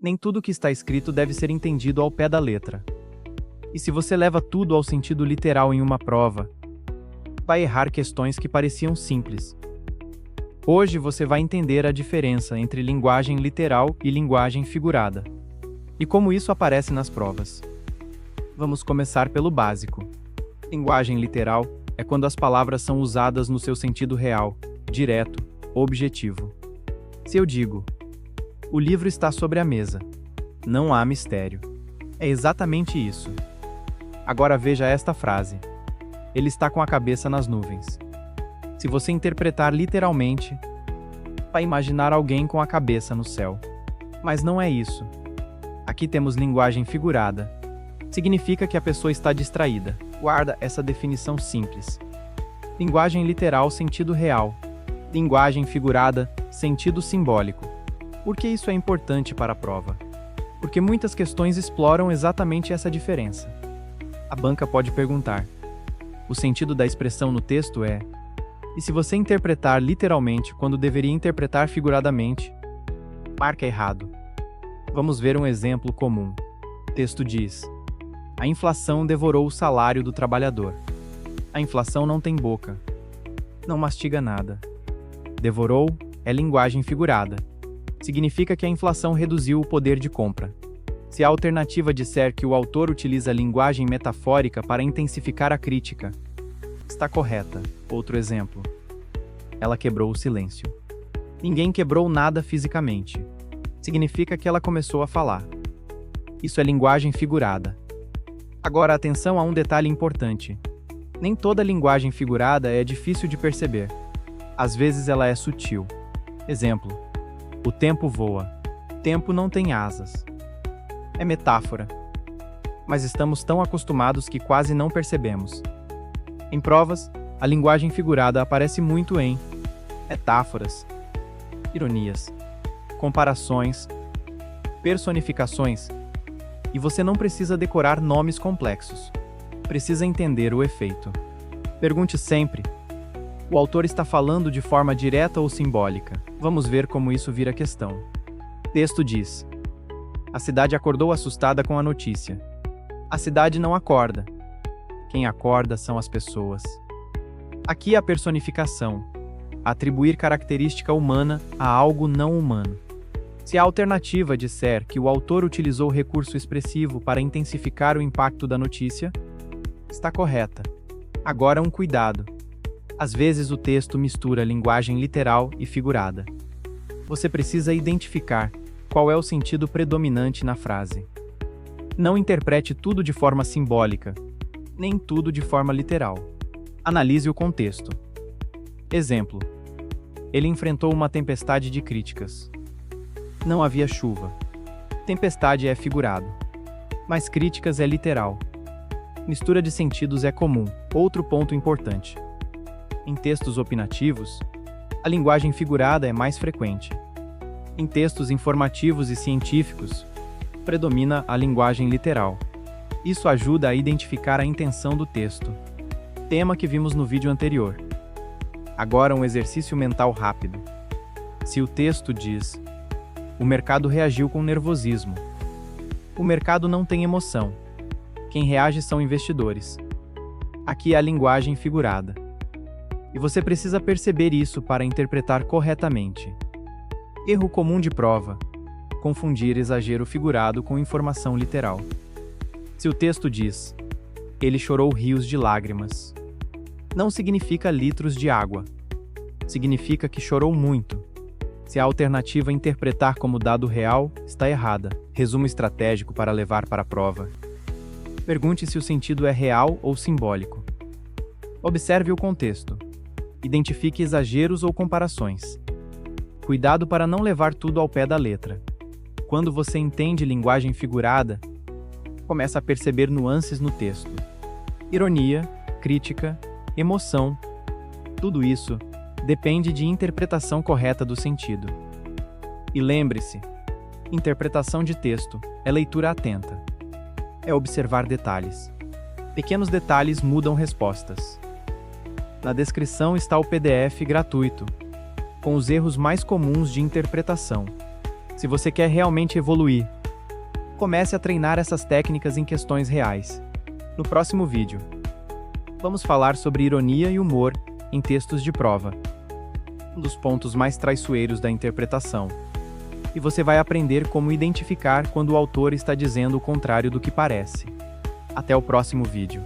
Nem tudo que está escrito deve ser entendido ao pé da letra. E se você leva tudo ao sentido literal em uma prova, vai errar questões que pareciam simples. Hoje você vai entender a diferença entre linguagem literal e linguagem figurada, e como isso aparece nas provas. Vamos começar pelo básico. Linguagem literal é quando as palavras são usadas no seu sentido real, direto, objetivo. Se eu digo, o livro está sobre a mesa, não há mistério. É exatamente isso. Agora veja esta frase. Ele está com a cabeça nas nuvens. Se você interpretar literalmente, vai imaginar alguém com a cabeça no céu. Mas não é isso. Aqui temos linguagem figurada. Significa que a pessoa está distraída. Guarda essa definição simples. Linguagem literal, sentido real. Linguagem figurada, sentido simbólico. Por que isso é importante para a prova? Porque muitas questões exploram exatamente essa diferença. A banca pode perguntar: o sentido da expressão no texto é... E se você interpretar literalmente quando deveria interpretar figuradamente, marca errado. Vamos ver um exemplo comum. O texto diz: a inflação devorou o salário do trabalhador. A inflação não tem boca. Não mastiga nada. Devorou é linguagem figurada. Significa que a inflação reduziu o poder de compra. Se a alternativa disser que o autor utiliza linguagem metafórica para intensificar a crítica, está correta. Outro exemplo. Ela quebrou o silêncio. Ninguém quebrou nada fisicamente. Significa que ela começou a falar. Isso é linguagem figurada. Agora atenção a um detalhe importante. Nem toda linguagem figurada é difícil de perceber. Às vezes ela é sutil. Exemplo. O tempo voa. Tempo não tem asas. É metáfora. Mas estamos tão acostumados que quase não percebemos. Em provas, a linguagem figurada aparece muito em metáforas, ironias, comparações, personificações, e você não precisa decorar nomes complexos. Precisa entender o efeito. Pergunte sempre: o autor está falando de forma direta ou simbólica? Vamos ver como isso vira questão. Texto diz: a cidade acordou assustada com a notícia. A cidade não acorda. Quem acorda são as pessoas. Aqui a personificação. Atribuir característica humana a algo não humano. Se a alternativa disser que o autor utilizou recurso expressivo para intensificar o impacto da notícia, está correta. Agora um cuidado. Às vezes o texto mistura linguagem literal e figurada. Você precisa identificar qual é o sentido predominante na frase. Não interprete tudo de forma simbólica, nem tudo de forma literal. Analise o contexto. Exemplo. Ele enfrentou uma tempestade de críticas. Não havia chuva. Tempestade é figurado. Mas críticas é literal. Mistura de sentidos é comum. Outro ponto importante. Em textos opinativos, a linguagem figurada é mais frequente. Em textos informativos e científicos, predomina a linguagem literal. Isso ajuda a identificar a intenção do texto. Tema que vimos no vídeo anterior. Agora um exercício mental rápido. Se o texto diz: o mercado reagiu com nervosismo. O mercado não tem emoção. Quem reage são investidores. Aqui é a linguagem figurada. E você precisa perceber isso para interpretar corretamente. Erro comum de prova: confundir exagero figurado com informação literal. Se o texto diz: ele chorou rios de lágrimas, não significa litros de água. Significa que chorou muito. Se a alternativa interpretar como dado real, está errada. Resumo estratégico para levar para a prova. Pergunte se o sentido é real ou simbólico. Observe o contexto. Identifique exageros ou comparações. Cuidado para não levar tudo ao pé da letra. Quando você entende linguagem figurada, começa a perceber nuances no texto. Ironia, crítica, emoção. Tudo isso depende de interpretação correta do sentido. E lembre-se, interpretação de texto é leitura atenta. É observar detalhes. Pequenos detalhes mudam respostas. Na descrição está o PDF gratuito, com os erros mais comuns de interpretação. Se você quer realmente evoluir, comece a treinar essas técnicas em questões reais. No próximo vídeo, vamos falar sobre ironia e humor em textos de prova, um dos pontos mais traiçoeiros da interpretação. E você vai aprender como identificar quando o autor está dizendo o contrário do que parece. Até o próximo vídeo.